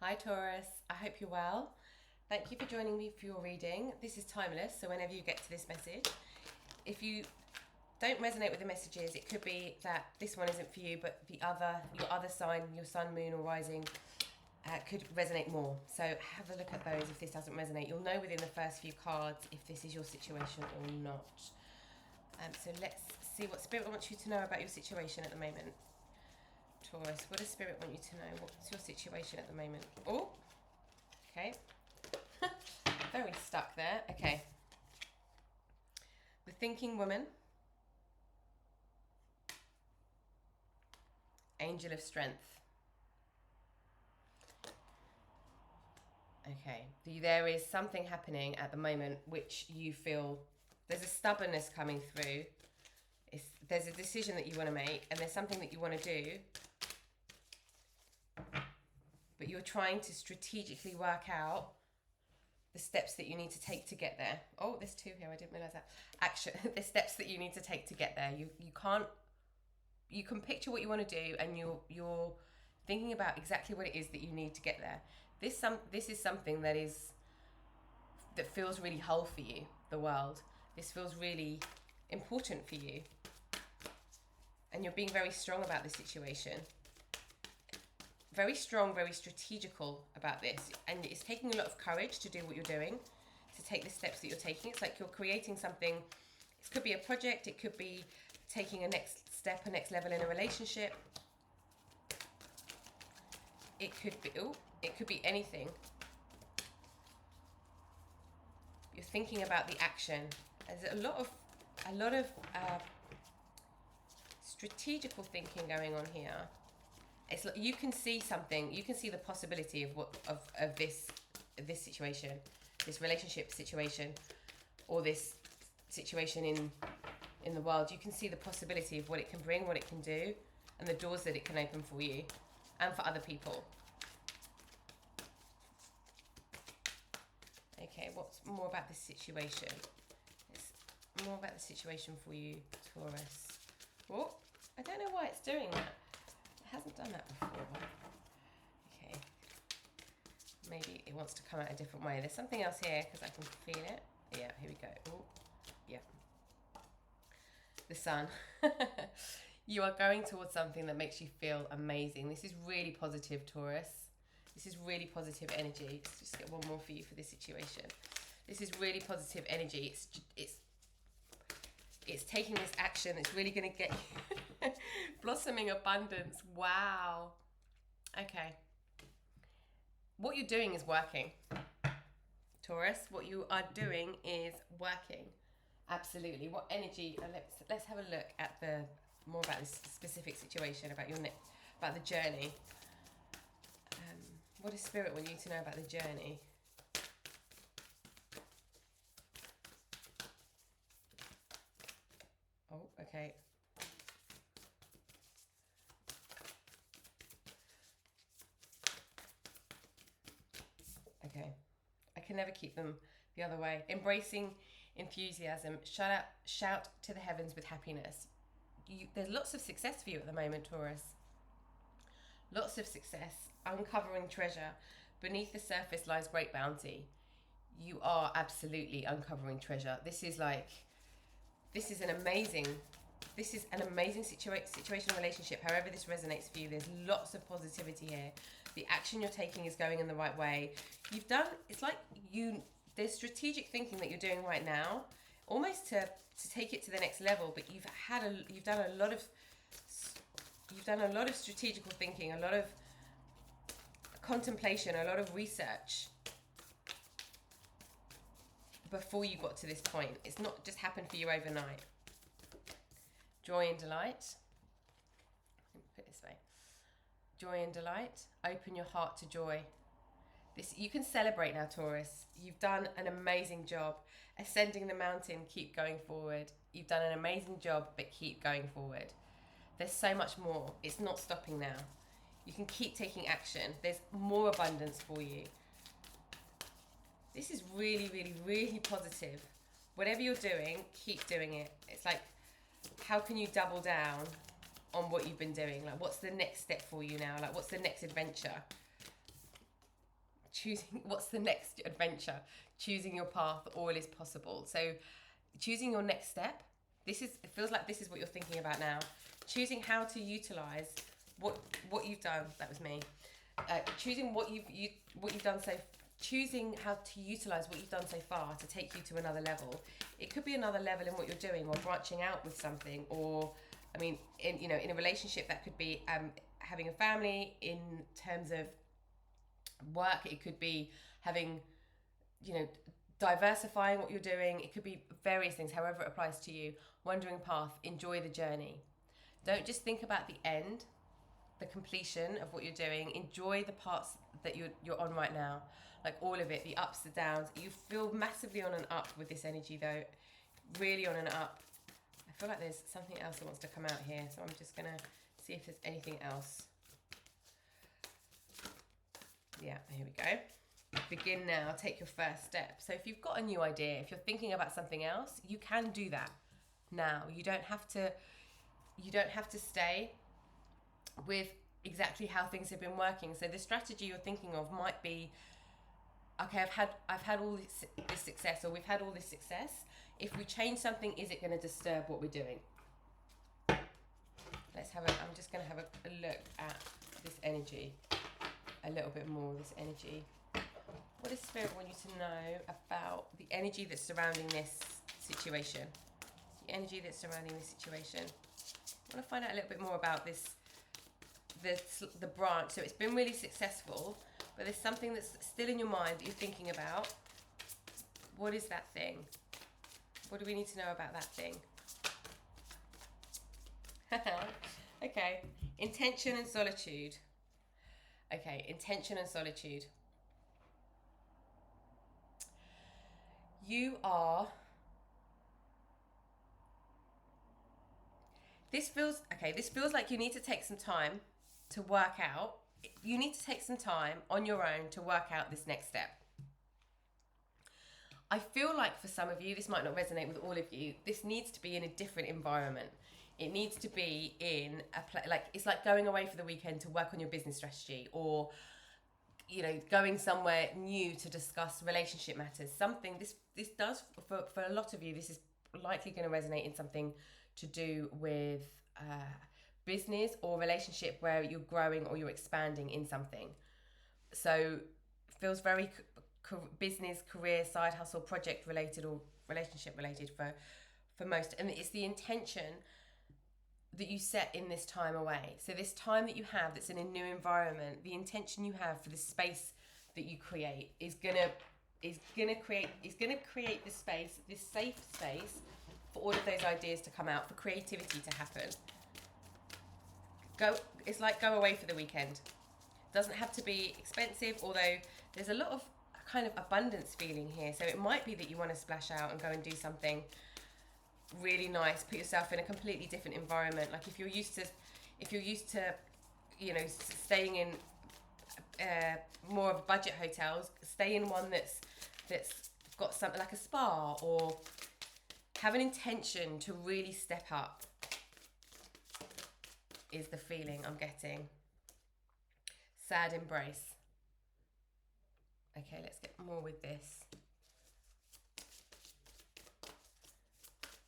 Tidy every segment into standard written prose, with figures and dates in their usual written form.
Hi Taurus, I hope you're well. Thank you for joining me for your reading. This is timeless, so whenever you get to this message, if you don't resonate with the messages, it could be that this one isn't for you, but your other sign, your sun, moon, or rising, could resonate more. So have a look at those if this doesn't resonate. You'll know within the first few cards if this is your situation or not. So let's see what Spirit wants you to know about your situation at the moment. Taurus, what does Spirit want you to know? What's your situation at the moment? Oh, okay. Very stuck there. Okay. The Thinking Woman. Angel of Strength. Okay. There is something happening at the moment which you feel there's a stubbornness coming through. There's a decision that you want to make and there's something that you want to do, but you're trying to strategically work out the steps that you need to take to get there. Oh, there's two here. I didn't realize that. Action. The steps that you need to take to get there. You can picture what you want to do, and you're thinking about exactly what it is that you need to get there. This is something that feels really whole for you. The world. This feels really important for you, and you're being very strong about the situation. Very strong, very strategical about this, and it's taking a lot of courage to do what you're doing, to take the steps that you're taking. It's like you're creating something. It could be a project, it could be taking a next step, a next level in a relationship. It could be anything. You're thinking about the action. There's a lot of strategical thinking going on here. It's like you can see something. You can see the possibility of this situation, this relationship situation, or this situation in the world. You can see the possibility of what it can bring, what it can do, and the doors that it can open for you and for other people. Okay, what's more about this situation? It's more about the situation for you, Taurus. Oh, I don't know why it's doing that. It hasn't done that before. Okay. Maybe it wants to come out a different way. There's something else here because I can feel it. Yeah, here we go. Oh, yeah. The sun. You are going towards something that makes you feel amazing. This is really positive, Taurus. This is really positive energy. Let's just get one more for you for this situation. This is really positive energy. It's taking this action. It's really going to get you blossoming abundance. Wow. Okay. What you're doing is working, Taurus. What you are doing is working. Absolutely. What energy? Let's have a look at more about this specific situation, about the journey. What does Spirit want you to know about the journey? Oh, okay. Okay. I can never keep them the other way. Embracing enthusiasm. Shout to the heavens with happiness. There's lots of success for you at the moment, Taurus. Lots of success. Uncovering treasure. Beneath the surface lies great bounty. You are absolutely uncovering treasure. This is an amazing situation, relationship. However this resonates for you, there's lots of positivity here. The action you're taking is going in the right way. There's strategic thinking that you're doing right now, almost to take it to the next level. But you've done a lot of strategical thinking, a lot of contemplation, a lot of research before you got to this point. It's not just happened for you overnight. Joy and delight. Let me put it this way. Joy and delight. Open your heart to joy. You can celebrate now, Taurus. You've done an amazing job. Ascending the mountain, keep going forward. You've done an amazing job, but keep going forward. There's so much more. It's not stopping now. You can keep taking action. There's more abundance for you. This is really, really, really positive. Whatever you're doing, keep doing it. It's like, how can you double down on what you've been doing? Like, what's the next step for you now? Like, what's the next adventure? choosing what's the next adventure, choosing your path, all is possible. So choosing your next step, it feels like this is what you're thinking about now. Choosing how to utilize what you've done. That was me. Choosing what you've done, so choosing how to utilize what you've done so far to take you to another level. It could be another level in what you're doing, or branching out with something, or I mean, in a relationship, that could be having a family. In terms of work, it could be having, diversifying what you're doing. It could be various things, however it applies to you. Wandering path, enjoy the journey. Don't just think about the end, the completion of what you're doing. Enjoy the parts that you're on right now, like all of it, the ups, the downs. You feel massively on an up with this energy though, really on an up. I feel like there's something else that wants to come out here, so I'm just gonna see if there's anything else. Yeah, here we go. Begin now, take your first step. So if you've got a new idea, if you're thinking about something else, you can do that now. You don't have to stay with exactly how things have been working. So the strategy you're thinking of might be, okay, I've had all this success, or we've had all this success. If we change something, is it going to disturb what we're doing? I'm just going to have a look at this energy a little bit more. This energy. What does Spirit want you to know about the energy that's surrounding this situation? The energy that's surrounding this situation. I want to find out a little bit more about this. The branch. So it's been really successful, but there's something that's still in your mind that you're thinking about. What is that thing? What do we need to know about that thing? Okay, intention and solitude. Okay, intention and solitude. This feels like you need to take some time to work out. You need to take some time on your own to work out this next step. I feel like for some of you, this might not resonate with all of you. This needs to be in a different environment. It needs to be in it's like going away for the weekend to work on your business strategy, or going somewhere new to discuss relationship matters. Something this does for a lot of you. This is likely going to resonate in something to do with business or relationship, where you're growing or you're expanding in something. So it feels very business, career, side hustle, project related, or relationship related for most. And it's the intention that you set in this time away. So this time that you have that's in a new environment, the intention you have for the space that you create is gonna create this space, this safe space, for all of those ideas to come out, for creativity to happen. It's like go away for the weekend. Doesn't have to be expensive, although there's a lot of kind of abundance feeling here. So it might be that you want to splash out and go and do something really nice, put yourself in a completely different environment. Like if you're used to staying in more of budget hotels, stay in one that's got something like a spa, or have an intention to really step up, is the feeling I'm getting. Sad embrace. Okay, let's get more with this.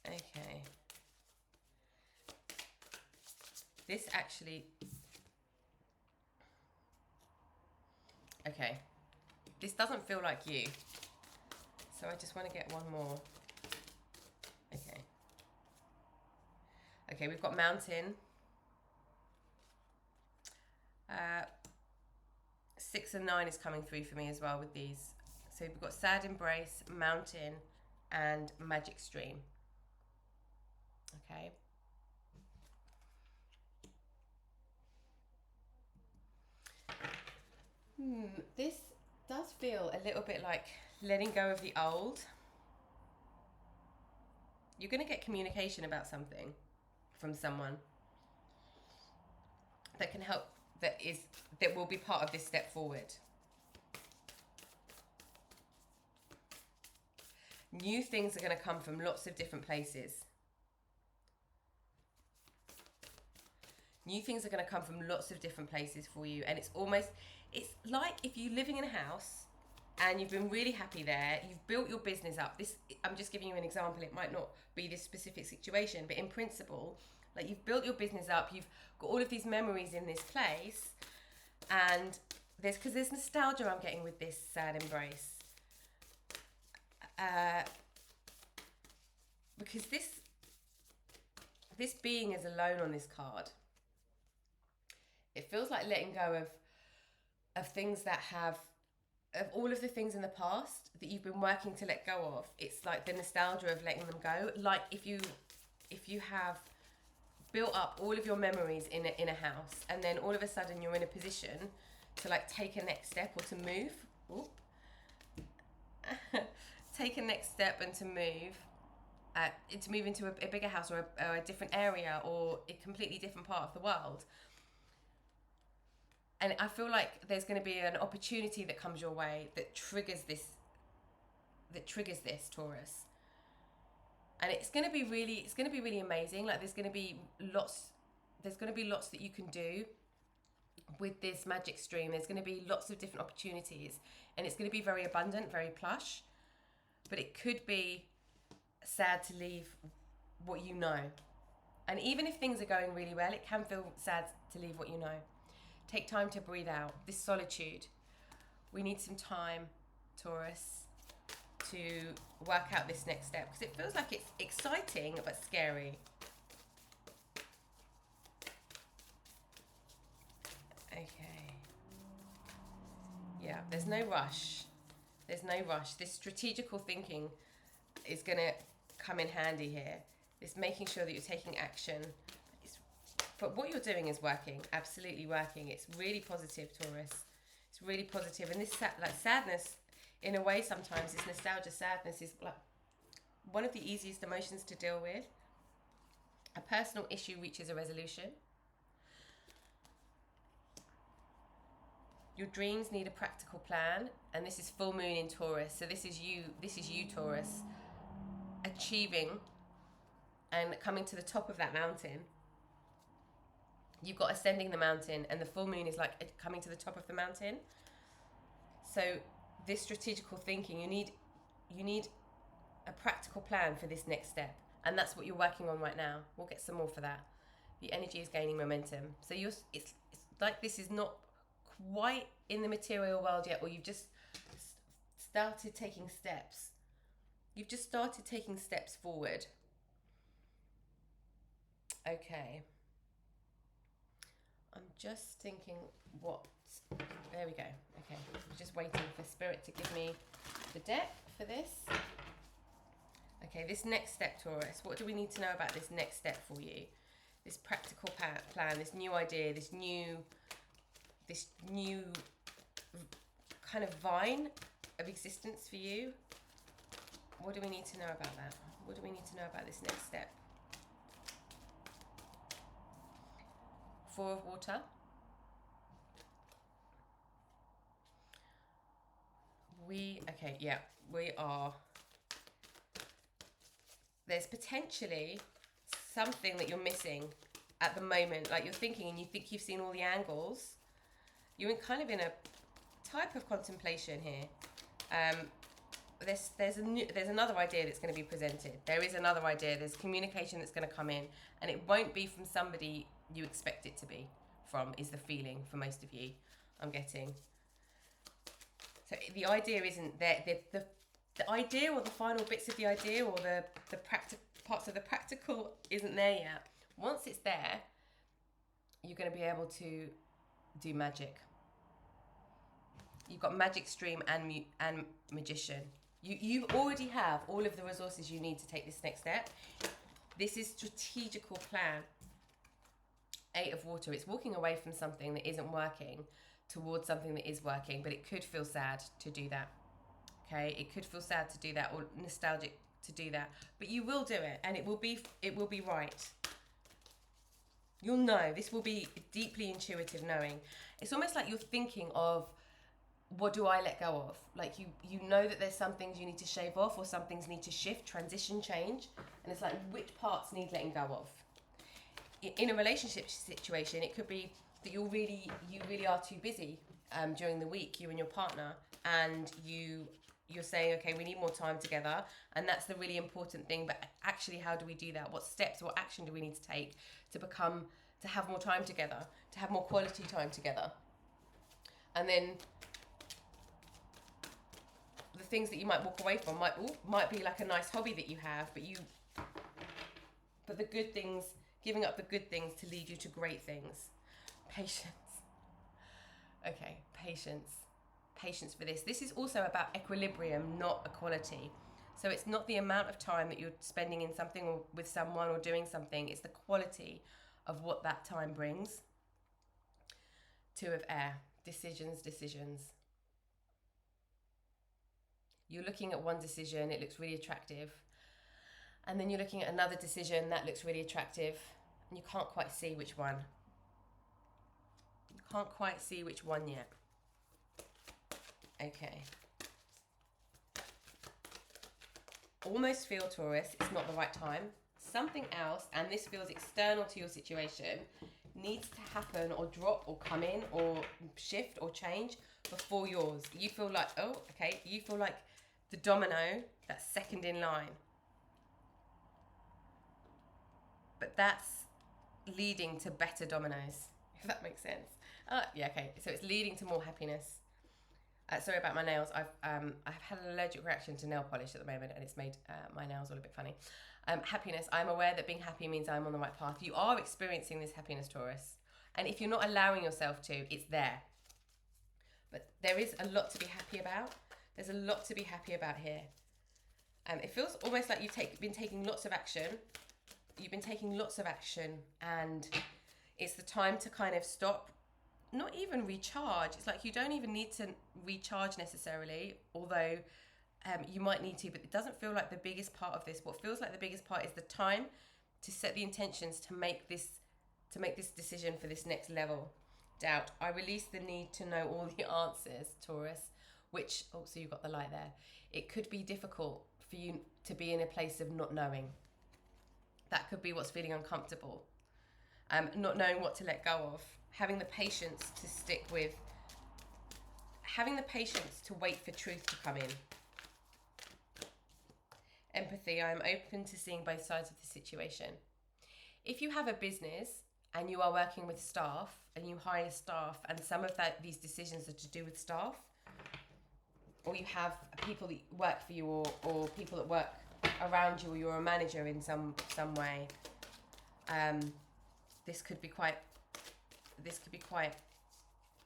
Okay. This actually... Okay. This doesn't feel like you. So I just want to get one more. Okay. Okay, we've got mountain. 6 and 9 is coming through for me as well with these. So we've got sad embrace, mountain, and magic stream. Okay. This does feel a little bit like letting go of the old. You're going to get communication about something from someone that can help, that will be part of this step forward. New things are going to come from lots of different places. New things are going to come from lots of different places for you. And it's like if you're living in a house and you've been really happy there. You've built your business up. This, I'm just giving you an example. It might not be this specific situation, but in principle, like, you've built your business up. You've got all of these memories in this place, and there's nostalgia I'm getting with this sad embrace. Because this being is alone on this card. It feels like letting go of things that have, of all of the things in the past that you've been working to let go of. It's like the nostalgia of letting them go. Like if you have built up all of your memories in a house, and then all of a sudden you're in a position to like take a next step or to move. Take a next step and to move into a bigger house or a different area or a completely different part of the world. And I feel like there's going to be an opportunity that comes your way that triggers this, Taurus. And it's going to be really amazing. Like there's going to be lots that you can do with this magic stream. There's going to be lots of different opportunities, and it's going to be very abundant, very plush. But it could be sad to leave what you know. And even if things are going really well, it can feel sad to leave what you know. Take time to breathe out. This solitude. We need some time, Taurus, to work out this next step, because it feels like it's exciting but scary. Okay. Yeah, there's no rush. There's no rush. This strategical thinking is going to come in handy here. It's making sure that you're taking action. But what you're doing is working, absolutely working. It's really positive, Taurus. It's really positive. And this like sadness, in a way, sometimes this nostalgia sadness is like one of the easiest emotions to deal with. A personal issue reaches a resolution. Your dreams need a practical plan, and this is full moon in Taurus. So this is you, Taurus, achieving and coming to the top of that mountain. You've got ascending the mountain, and the full moon is like coming to the top of the mountain. So this strategical thinking, you need a practical plan for this next step, and that's what you're working on right now. We'll get some more for that. The energy is gaining momentum. So it's like this is not quite in the material world yet, or you've just started taking steps. You've just started taking steps forward. Okay. I'm just thinking there we go. Okay, I'm just waiting for Spirit to give me the deck for this. Okay, this next step, Taurus. What do we need to know about this next step for you? This practical plan, this new idea, this new kind of vine of existence for you. What do we need to know about that? What do we need to know about this next step? Four of Water. We are. There's potentially something that you're missing at the moment. Like you're thinking and you think you've seen all the angles. You're kind of in a type of contemplation here. There's another idea that's going to be presented. There is another idea. There's communication that's going to come in, and it won't be from somebody you expect it to be from, is the feeling for most of you I'm getting. So the idea isn't there. The idea or the final bits of the idea or the parts of the practical isn't there yet. Once it's there, you're going to be able to do magic. You've got magic stream and magician. You already have all of the resources you need to take this next step. This is strategical plan. 8 of Water. It's walking away from something that isn't working towards something that is working, but it could feel sad to do that. Okay, it could feel sad to do that or nostalgic to do that, but you will do it, and it will be right. You'll know. This will be deeply intuitive knowing. It's almost like you're thinking of, what do I let go of? Like you know that there's some things you need to shave off, or some things need to shift, transition, change, and it's like, which parts need letting go of? In a relationship situation, it could be that you really are too busy during the week, you and your partner, and you're saying, okay, we need more time together, and that's the really important thing. But actually, how do we do that? What steps, what action do we need to take to have more time together, to have more quality time together? And then the things that you might walk away from might be like a nice hobby that you have, but the good things, giving up the good things to lead you to great things. Patience. Okay, patience. Patience for this. This is also about equilibrium, not equality. So it's not the amount of time that you're spending in something or with someone or doing something, it's the quality of what that time brings. Two of air. Decisions. You're looking at one decision, it looks really attractive. And then you're looking at another decision that looks really attractive, and you can't quite see which one. You can't quite see which one yet. Okay. Almost feel, Taurus, it's not the right time. Something else, and this feels external to your situation, needs to happen or drop or come in or shift or change before yours. You feel like, you feel like the domino that's second in line. But that's leading to better dominoes, if that makes sense. So it's leading to more happiness. Sorry about my nails. I've had an allergic reaction to nail polish at the moment, and it's made my nails all a bit funny. Happiness. I'm aware that being happy means I'm on the right path. You are experiencing this happiness, Taurus. And if you're not allowing yourself to, it's there. But there is a lot to be happy about. There's a lot to be happy about here. It feels almost like you've been taking lots of action. You've been taking lots of action, and it's the time to kind of stop, not even recharge. It's like you don't even need to recharge necessarily, although you might need to, but it doesn't feel like the biggest part of this. What feels like the biggest part is the time to set the intentions to make this decision for this next level. Doubt. I release the need to know all the answers, Taurus, which, so you've got the light there. It could be difficult for you to be in a place of not knowing. That could be what's feeling uncomfortable. Not knowing what to let go of. Having the patience to stick with. Having the patience to wait for truth to come in. Empathy. I am open to seeing both sides of the situation. If you have a business and you are working with staff and you hire staff, and some of these decisions are to do with staff, or you have people that work for you, or people that work around you, or you're a manager in some way, this could be quite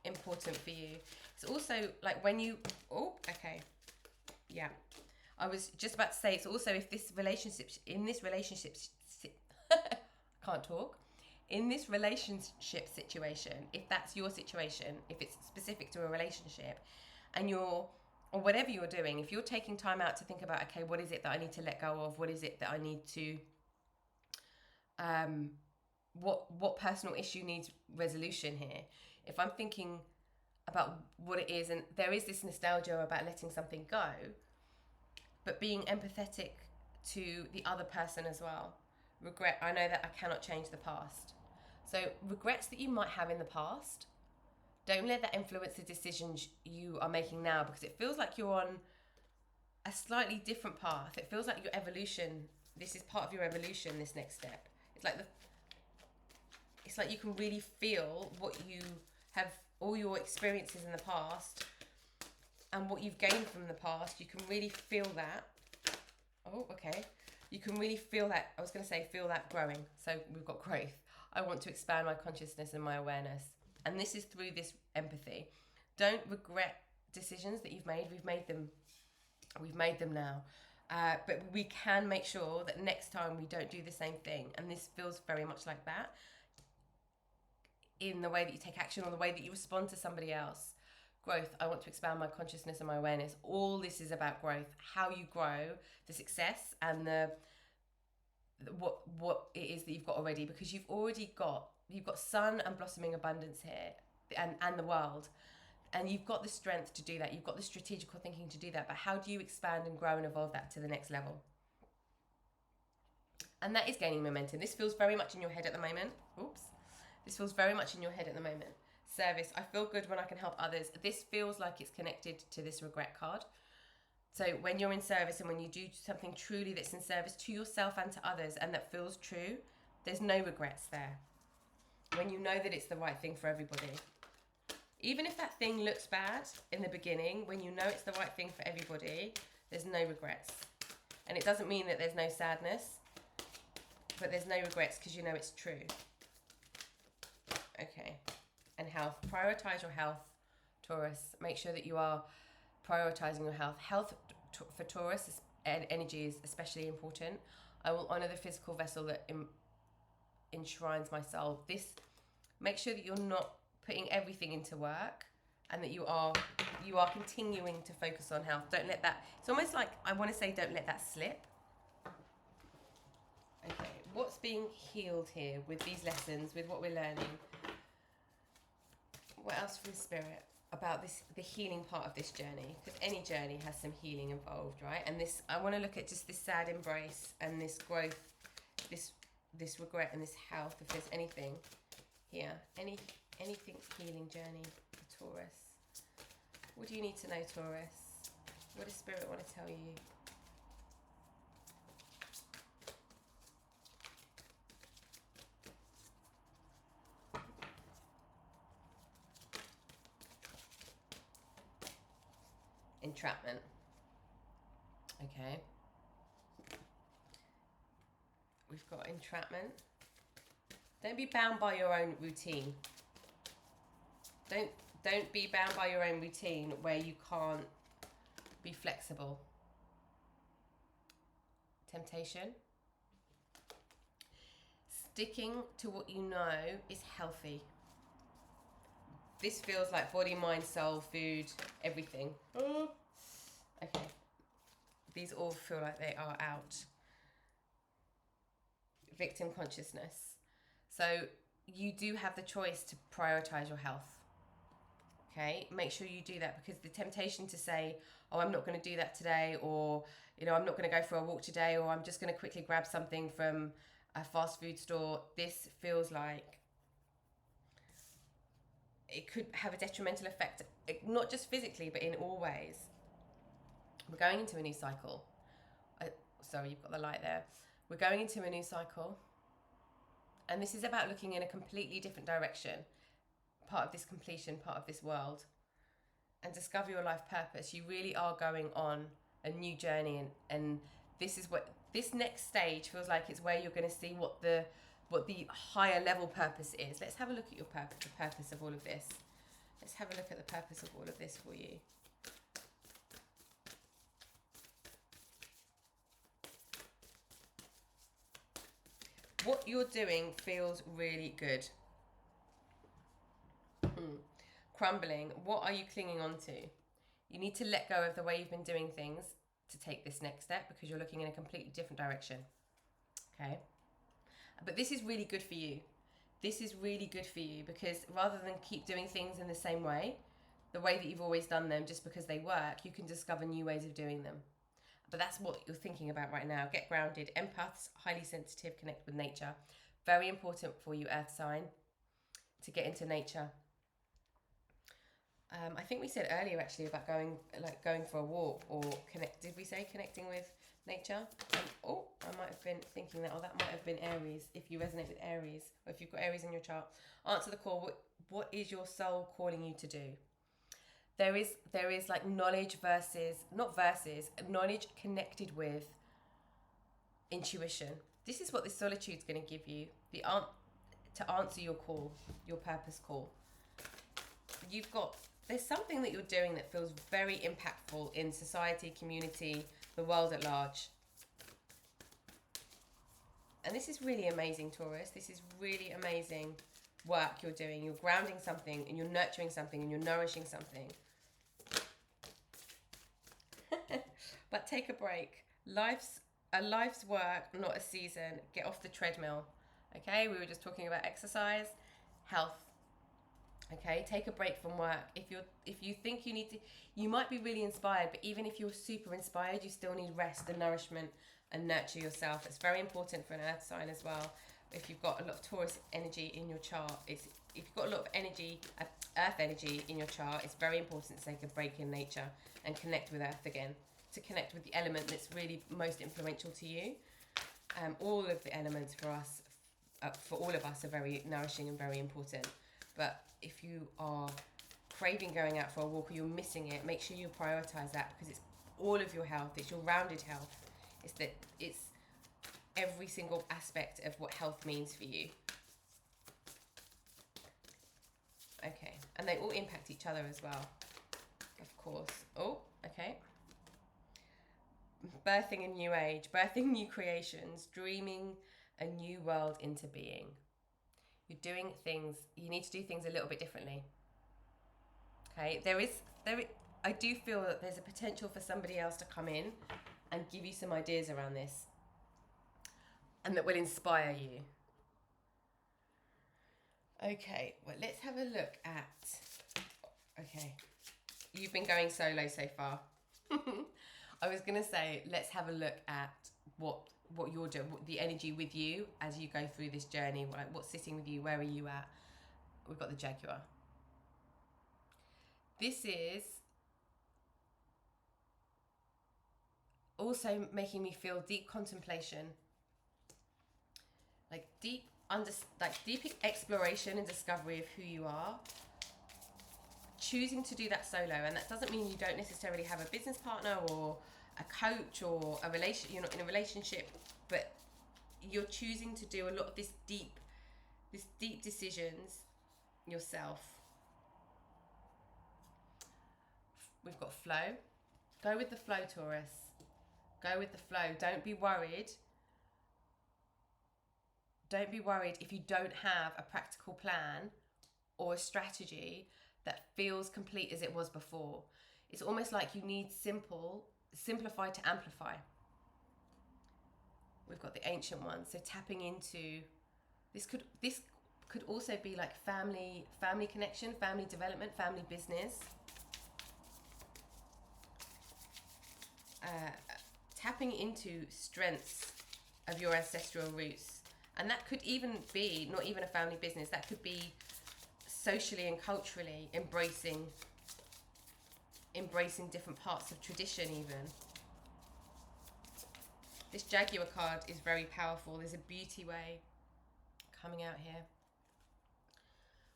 important for you. It's also like when you I was just about to say, it's also if this relationship situation, if that's your situation, if it's specific to a relationship, and or whatever you're doing, if you're taking time out to think about, okay, what is it that I need to let go of? What is it that I need to, what personal issue needs resolution here? If I'm thinking about what it is, and there is this nostalgia about letting something go, but being empathetic to the other person as well. Regret, I know that I cannot change the past. So regrets that you might have in the past, don't let that influence the decisions you are making now, because it feels like you're on a slightly different path. It feels like your evolution, this is part of your evolution, this next step. It's like you can really feel what you have, all your experiences in the past and what you've gained from the past. You can really feel that. You can really feel that. I was going to say feel that growing. So we've got growth. I want to expand my consciousness and my awareness. And this is through this empathy. Don't regret decisions that you've made. We've made them now. But we can make sure that next time we don't do the same thing. And this feels very much like that, in the way that you take action or the way that you respond to somebody else. Growth. I want to expand my consciousness and my awareness. All this is about growth. How you grow, the success, and what it is that you've got already, because you've got sun and blossoming abundance here, and the world, and you've got the strength to do that. You've got the strategical thinking to do that. But how do you expand and grow and evolve that to the next level? And that is gaining momentum. This feels very much in your head at the moment. This feels very much in your head at the moment. Service. I feel good when I can help others. This feels like it's connected to this regret card. So when you're in service and when you do something truly that's in service to yourself and to others and that feels true, there's no regrets there. When you know that it's the right thing for everybody. Even if that thing looks bad in the beginning, when you know it's the right thing for everybody, there's no regrets. And it doesn't mean that there's no sadness, but there's no regrets because you know it's true. Okay. And health. Prioritize your health, Taurus. Make sure that you are prioritizing your health. Health for Taurus and energy is especially important. I will honor the physical vessel that enshrines my soul. This, make sure that you're not putting everything into work and that you are continuing to focus on health. Don't let that, it's almost like, I want to say don't let that slip. Okay, what's being healed here with these lessons, with what we're learning? What else from Spirit about this, the healing part of this journey? Because any journey has some healing involved, right? And this, I want to look at just this sad embrace and this growth, this regret and this health, if there's anything here. Anything healing journey for Taurus. What do you need to know, Taurus? What does Spirit want to tell you? Entrapment. Okay. We've got entrapment. Don't be bound by your own routine. Don't be bound by your own routine where you can't be flexible. Temptation. Sticking to what you know is healthy. This feels like body, mind, soul, food, everything. Okay. These all feel like they are out. Victim consciousness. So you do have the choice to prioritize your health. Okay, make sure you do that, because the temptation to say, oh, I'm not going to do that today, or, you know, I'm not going to go for a walk today, or I'm just going to quickly grab something from a fast food store. This feels like it could have a detrimental effect, not just physically, but in all ways. We're going into a new cycle. Sorry, you've got the light there. We're going into a new cycle. And this is about looking in a completely different direction. Part of this completion, part of this world. And discover your life purpose. You really are going on a new journey. And this is what, this next stage feels like it's where you're going to see what the higher level purpose is. Let's have a look at your purpose, the purpose of all of this. Let's have a look at the purpose of all of this for you. What you're doing feels really good. Crumbling. What are you clinging on to? You need to let go of the way you've been doing things to take this next step, because you're looking in a completely different direction. Okay? But this is really good for you. This is really good for you, because rather than keep doing things in the same way, the way that you've always done them just because they work, you can discover new ways of doing them. But that's what you're thinking about right now. Get grounded. Empaths, highly sensitive, connect with nature. Very important for you, Earth sign, to get into nature. I think we said earlier actually about going for a walk, or connect. Did we say connecting with nature? I might have been thinking that, or that might have been Aries. If you resonate with Aries, or if you've got Aries in your chart, answer the call. What is your soul calling you to do? There is like knowledge knowledge connected with intuition. This is what this solitude is going to give you, to answer your call, your purpose call. There's something that you're doing that feels very impactful in society, community, the world at large. And this is really amazing, Taurus. This is really amazing work you're doing. You're grounding something, and you're nurturing something, and you're nourishing something. But take a break. Life's work, not a season. Get off the treadmill. Okay, we were just talking about exercise, health. Okay, take a break from work. If you think you need to, you might be really inspired, but even if you're super inspired, you still need rest and nourishment and nurture yourself. It's very important for an earth sign as well. If you've got a lot of Taurus energy in your chart, it's if you've got a lot of energy, earth energy in your chart, it's very important to take a break in nature and connect with earth again, to connect with the element that's really most influential to you. All of the elements for us, for all of us, are very nourishing and very important. But if you are craving going out for a walk or you're missing it, make sure you prioritize that, because it's all of your health, it's your rounded health, it's every single aspect of what health means for you. Okay, and they all impact each other as well, of course. Oh, okay. Birthing a new age, birthing new creations, dreaming a new world into being. You're doing things, you need to do things a little bit differently. Okay, I do feel that there's a potential for somebody else to come in and give you some ideas around this, and that will inspire you. Okay, well, let's have a look at, okay, you've been going solo so far. I was going to say, let's have a look at what you're doing, the energy with you as you go through this journey, like what's sitting with you, where are you at? We've got the Jaguar. This is also making me feel deep contemplation, like deep exploration and discovery of who you are. Choosing to do that solo, and that doesn't mean you don't necessarily have a business partner or a coach or a relation. You're not in a relationship, but you're choosing to do a lot of this deep decisions yourself. We've got flow. Go with the flow, Taurus. Go with the flow. Don't be worried. Don't be worried if you don't have a practical plan or a strategy that feels complete as it was before. It's almost like you need simplify to amplify. We've got the Ancient One, so tapping into this could also be like family connection, family development, family business. Tapping into strengths of your ancestral roots, and that could even be not even a family business. That could be socially and culturally embracing different parts of tradition even. This Jaguar card is very powerful. There's a beauty way coming out here.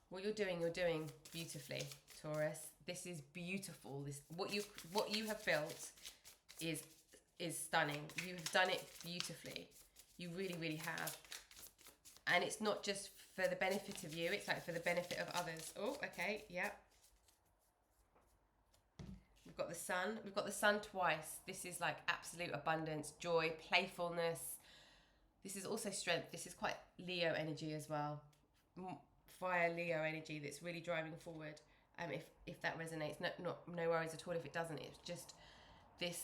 What you're doing beautifully, Taurus. This is beautiful. What you have built is stunning. You've done it beautifully. You really, really have. And it's not just for the benefit of you, it's like for the benefit of others. Oh, okay, yeah. We've got the sun. We've got the sun twice. This is like absolute abundance, joy, playfulness. This is also strength. This is quite Leo energy as well. Fire Leo energy that's really driving forward. If that resonates, no worries at all if it doesn't. It's just this,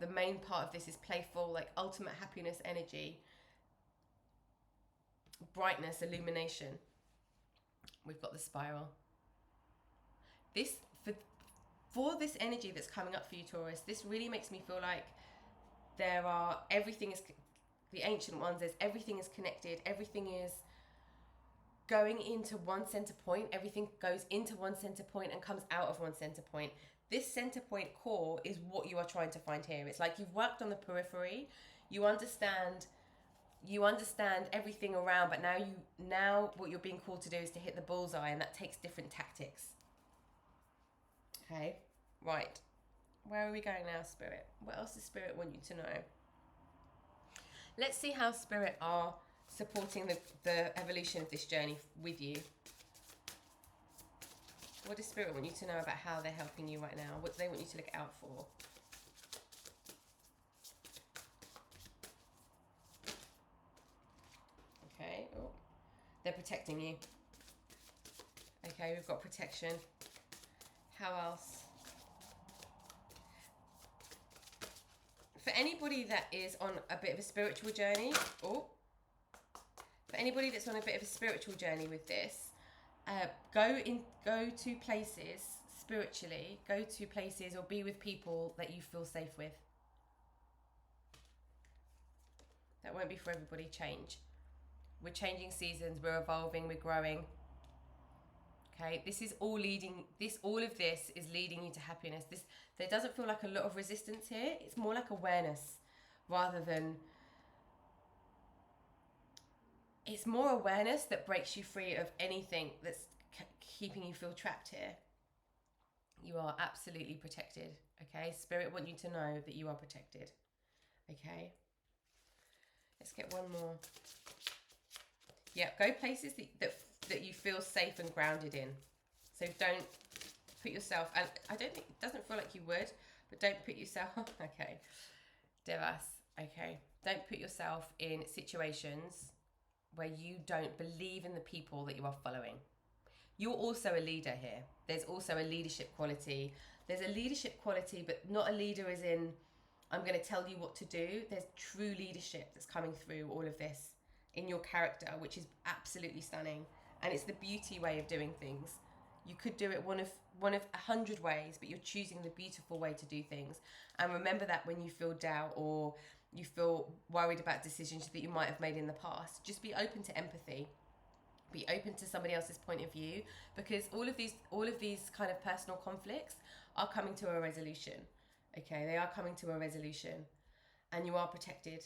the main part of this is playful, like ultimate happiness energy. Brightness, illumination. We've got the spiral. This for this energy that's coming up for you, Taurus, this really makes me feel like everything is the Ancient Ones. Everything is connected. Everything is going into one center point. Everything goes into one center point and comes out of one center point. This center point core is what you are trying to find here. It's like you've worked on the periphery. You understand everything around, but now what you're being called to do is to hit the bullseye, and that takes different tactics. Okay, right. Where are we going now, Spirit? What else does Spirit want you to know? Let's see how Spirit are supporting the evolution of this journey with you. What does Spirit want you to know about how they're helping you right now? What do they want you to look out for? Okay, oh, they're protecting you. Okay, we've got protection. How else? For anybody that is on a bit of a spiritual journey, for anybody that's on a bit of a spiritual journey with this, go to places spiritually, go to places or be with people that you feel safe with. That won't be for everybody. Change. We're changing seasons, we're evolving, we're growing. Okay, this is all leading, all of this is leading you to happiness. There doesn't feel like a lot of resistance here. It's more like awareness rather than, it's more awareness that breaks you free of anything that's keeping you feel trapped here. You are absolutely protected. Okay, Spirit want you to know that you are protected. Okay, let's get one more. Yeah, go places that you feel safe and grounded in. So don't put yourself, and I don't think, it doesn't feel like you would, but don't put yourself, okay, Devas, okay, don't put yourself in situations where you don't believe in the people that you are following. You're also a leader here. There's also a leadership quality. There's a leadership quality, but not a leader as in, I'm going to tell you what to do. There's true leadership that's coming through all of this in your character, which is absolutely stunning. And it's the beauty way of doing things. You could do it one of 100 ways, but you're choosing the beautiful way to do things. And remember that when you feel doubt or you feel worried about decisions that you might have made in the past, just be open to empathy. Be open to somebody else's point of view, because all of these kind of personal conflicts are coming to a resolution. Okay, they are coming to a resolution, and you are protected.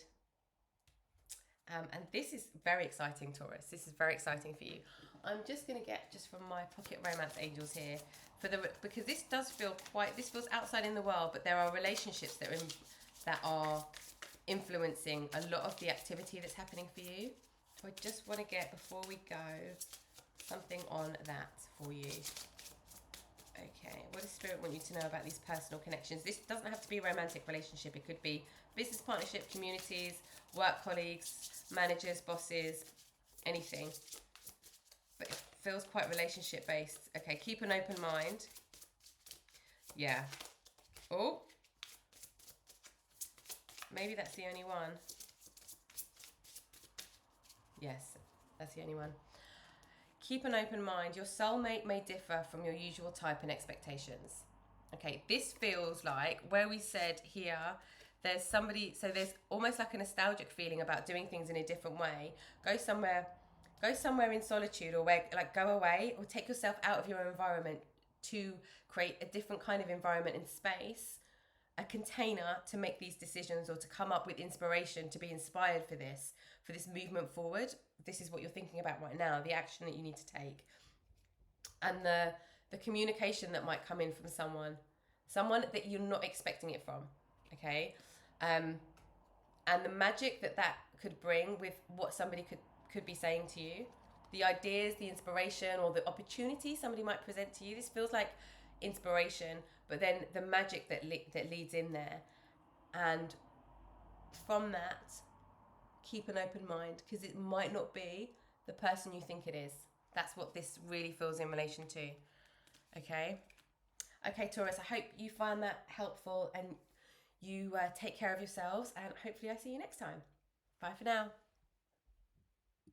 And this is very exciting, Taurus. This is very exciting for you. I'm just going to get, just from my pocket romance angels here, because this does feel this feels outside in the world, but there are relationships that are influencing a lot of the activity that's happening for you. So I just want to get, before we go, something on that for you. Okay, what does Spirit want you to know about these personal connections? This doesn't have to be a romantic relationship. It could be business partnership, communities, work colleagues, managers, bosses, anything. But it feels quite relationship based. Okay, keep an open mind. Yeah. Oh. Maybe that's the only one. Yes, that's the only one. Keep an open mind. Your soulmate may differ from your usual type and expectations. Okay, this feels like where we said here, there's somebody, so there's almost like a nostalgic feeling about doing things in a different way. Go somewhere in solitude, or where, like, go away or take yourself out of your environment to create a different kind of environment and space, a container to make these decisions or to come up with inspiration, to be inspired for this movement forward. This is what you're thinking about right now, the action that you need to take. And the communication that might come in from someone that you're not expecting it from, okay? And the magic that could bring with what somebody could be saying to you, the ideas, the inspiration, or the opportunity somebody might present to you. This feels like inspiration, but then the magic that leads in there. And from that, keep an open mind, because it might not be the person you think it is. That's what this really feels in relation to. Okay, Taurus, I hope you find that helpful, and you take care of yourselves, and hopefully I see you next time. Bye for now.